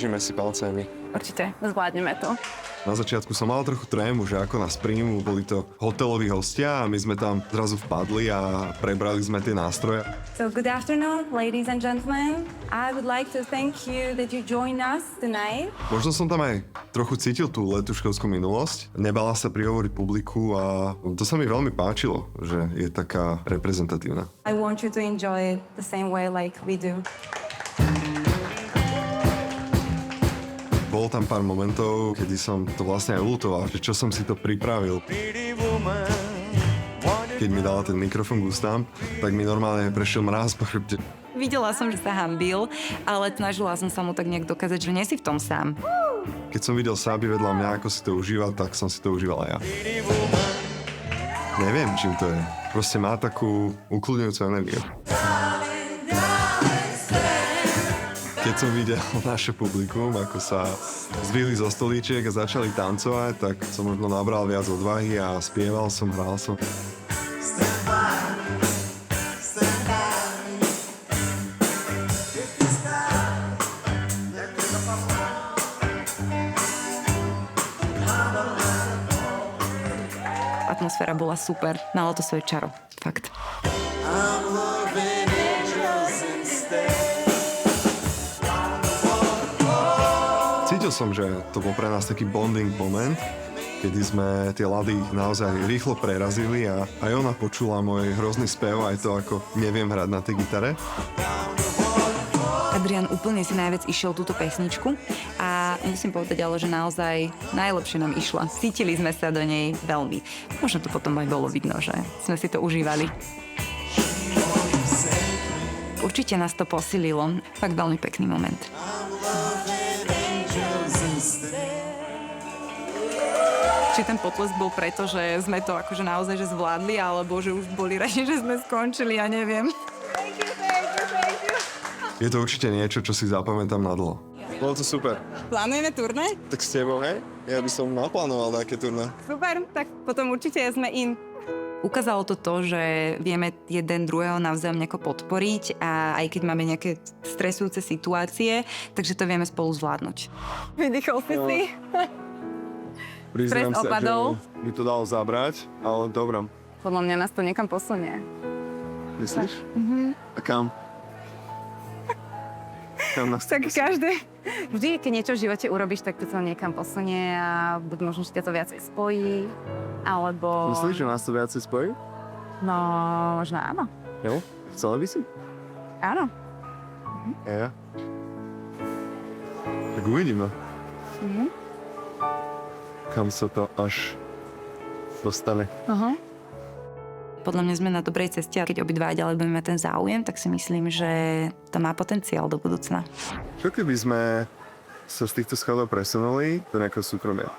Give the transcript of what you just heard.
Držíme si palce aj my. Určite, zvládneme to. Na začiatku som mal trochu trému, že ako nás príjmu, boli to hoteloví hostia a my sme tam zrazu vpadli a prebrali sme tie nástroje. So good afternoon, ladies and gentlemen. I would like to thank you that you joined us tonight. Možno som tam aj trochu cítil tú letuškovskú minulosť. Nebala sa prihovoriť publiku a to sa mi veľmi páčilo, že je taká reprezentatívna. I want you to enjoy it the same way like we do. Bolo tam pár momentov, kedy som to vlastne aj ľutoval, že čo som si to pripravil. Keď mi dala ten mikrofón k ústám, tak mi normálne prešiel mráz po chrbte. Videla som, že sa hanbil, ale snažila som sa mu tak nejak dokázať, že nie si v tom sám. Keď som videl Sáby vedľa mňa, ako si to užíval, tak som si to užíval aj ja. Neviem, čím to je. Proste má takú ukludňujúcu energiu. Keď som videl naše publikum, ako sa zvihli zo stolíčiek a začali tancovať, tak som možno nabral viac odvahy a spieval som, hral som. Atmosféra bola super, malo to svoje čaro, fakt. Cítil som, že to bol pre nás taký bonding moment, kedy sme tie lady naozaj rýchlo prerazili a aj ona počula môj hrozný spev, aj to, ako neviem hrať na tej gitare. Adrian úplne si najviac išiel túto pesničku a musím povedať ale, že naozaj najlepšie nám išla. Cítili sme sa do nej veľmi. Možno to potom aj bolo vidno, že sme si to užívali. Určite nás to posililo. Fakt veľmi pekný moment. Či ten potlesk bol preto, že sme to akože naozaj že zvládli, alebo že už boli radi, že sme skončili, ja neviem. Je to určite niečo, čo si zapamätám na dlho. Bolo to super. Plánujeme turné? Tak s tebou, hej? Ja by som naplánoval také turné. Super, tak potom určite sme in. Ukázalo to to, že vieme jeden druhého navzájom nejako podporiť a aj keď máme nejaké stresujúce situácie, takže to vieme spolu zvládnuť. Vydýchol si. Priznám sa, opadol. že mi to dalo zabrať, ale dobrá. Podľa mňa nás to niekam posunie. Myslíš? A kam? Kam nás Tak každé. Vždy, keď niečo v živote urobíš, tak to sa niekam posunie a buď možno, že ťa to viacej spojí, alebo... Myslíš, že nás to viacej spojí? No, možno áno. Jo? Chcela by si? Áno. Ja. Tak uvidíme. Kam sa to až dostane. Podľa mňa sme na dobrej ceste a keď obidva ďalej budeme mať ten záujem, tak si myslím, že to má potenciál do budúcna. Čo keby sme sa z týchto schodov presunuli do nejakého súkromia?